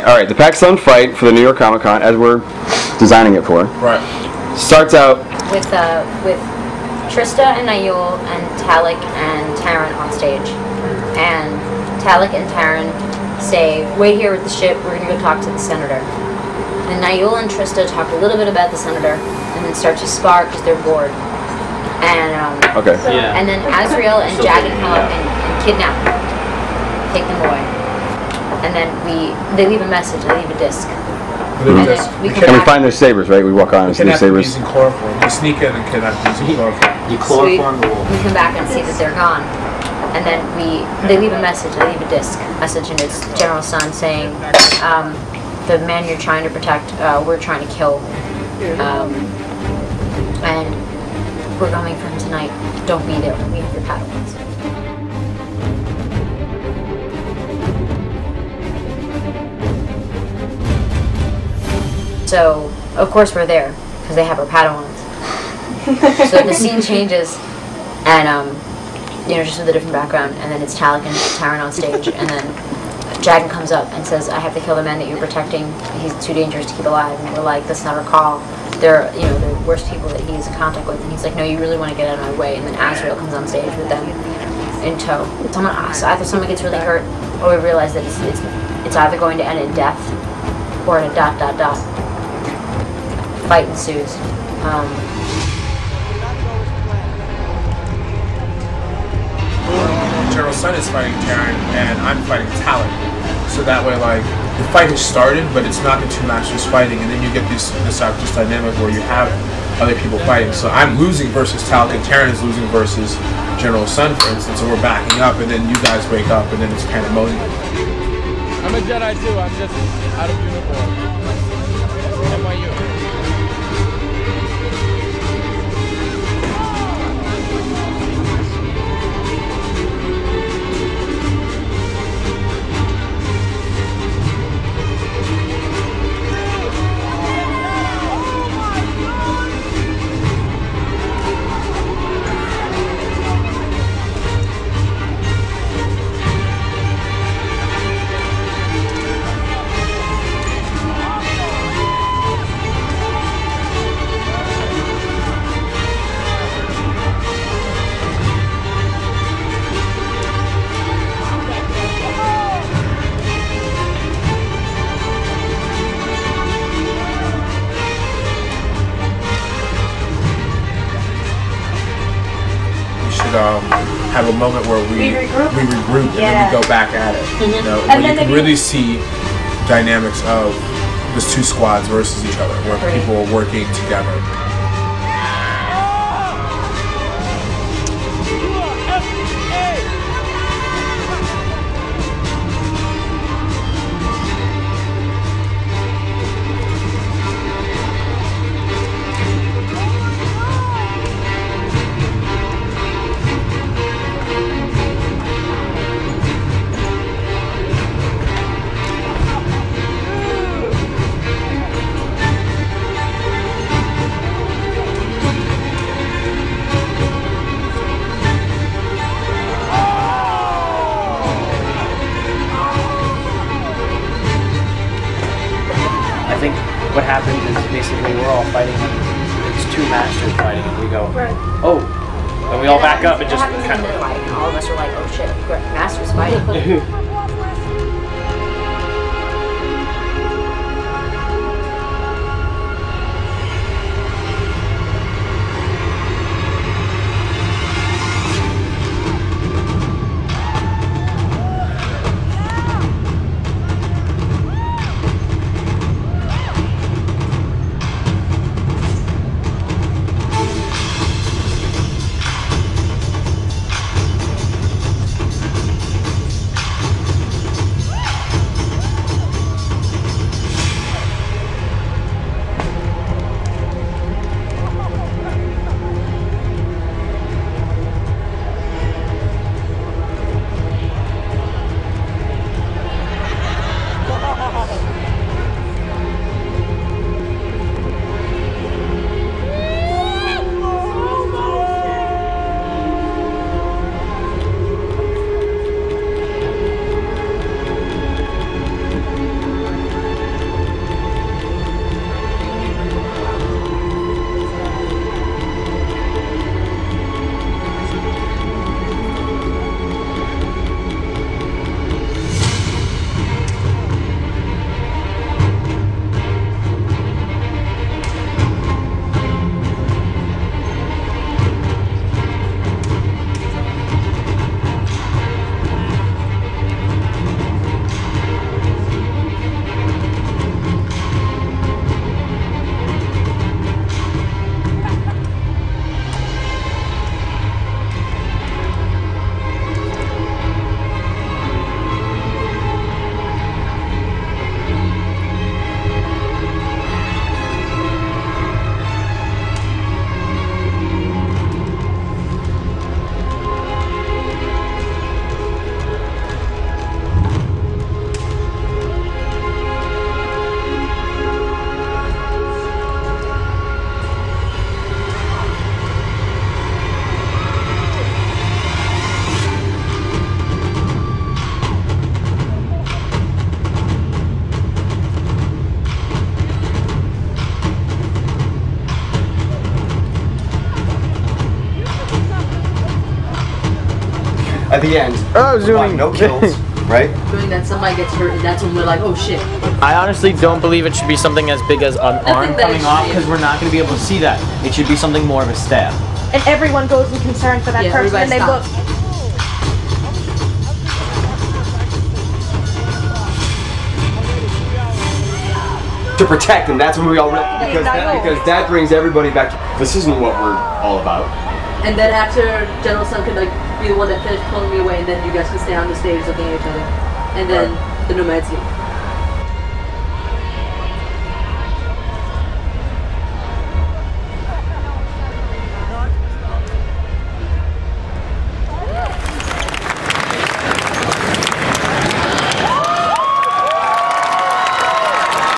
All right, the Pakistan fight for the New York Comic Con, as we're designing it for, right, starts out with Trista and Nayul and Talik and Taryn on stage, and Talik and Taryn say, "Wait here with the ship. We're gonna go talk to the senator." And Nayul and Trista talk a little bit about the senator, and then start to spar because they're bored. And and then Azrael and Jagged come up and kidnap them, take them away, and then they leave a message. They leave a disc. And we find their sabers, right? We walk on and see their sabers. Using chloroform. We sneak in and kidnap using chloroform. You chloroform the wolf. We come back and see that they're gone. And then they leave a message, they leave a disc message, and it's General Sun saying, the man you're trying to protect, we're trying to kill. And we're going for him tonight. Don't be there. We have your Padawans. So, of course we're there, because they have our Padawans. So the scene changes, and just with a different background, and then it's Talik and Taryn on stage, and then Jagan comes up and says, "I have to kill the man that you're protecting. He's too dangerous to keep alive." And we're like, "That's not our call. They're, the worst people that he's in contact with." And he's like, "No, you really want to get out of my way." And then Azrael comes on stage with them in tow. So either someone gets really hurt, or we realize that it's either going to end in death, or in a ... Fight ensues. General Sun is fighting Taryn, and I'm fighting Talik. So that way, like, the fight has started, but it's not the two masters fighting, and then you get this dynamic where you have other people fighting. So I'm losing versus Talik, and Taryn is losing versus General Sun, for instance, and we're backing up, and then you guys wake up, and then it's pandemonium. I'm a Jedi too, I'm just out of uniform. NYU. Have a moment where we regroup and then we go back at it. Where you can really see dynamics of these two squads versus each other, where people are working together. I think what happens is basically we're all fighting, it's two masters fighting, and we go, oh, and we all back up and just kind of like, all of us are like, oh shit, masters fighting. at the end. Oh, zooming. No kills, right? Doing that, somebody gets hurt, and that's when we're like, oh shit. I honestly don't believe it should be something as big as an arm that coming it off should be. because we're not going to be able to see that. It should be something more of a stab. And everyone goes in concern for that Yeah, person, and they everybody look. stops. To protect, and that's what we all because that brings everybody back. This isn't what we're all about. And then after General Sun could like be the one that finished pulling me away, and then you guys can stay on the stage looking at each other. And then the Nomads leave.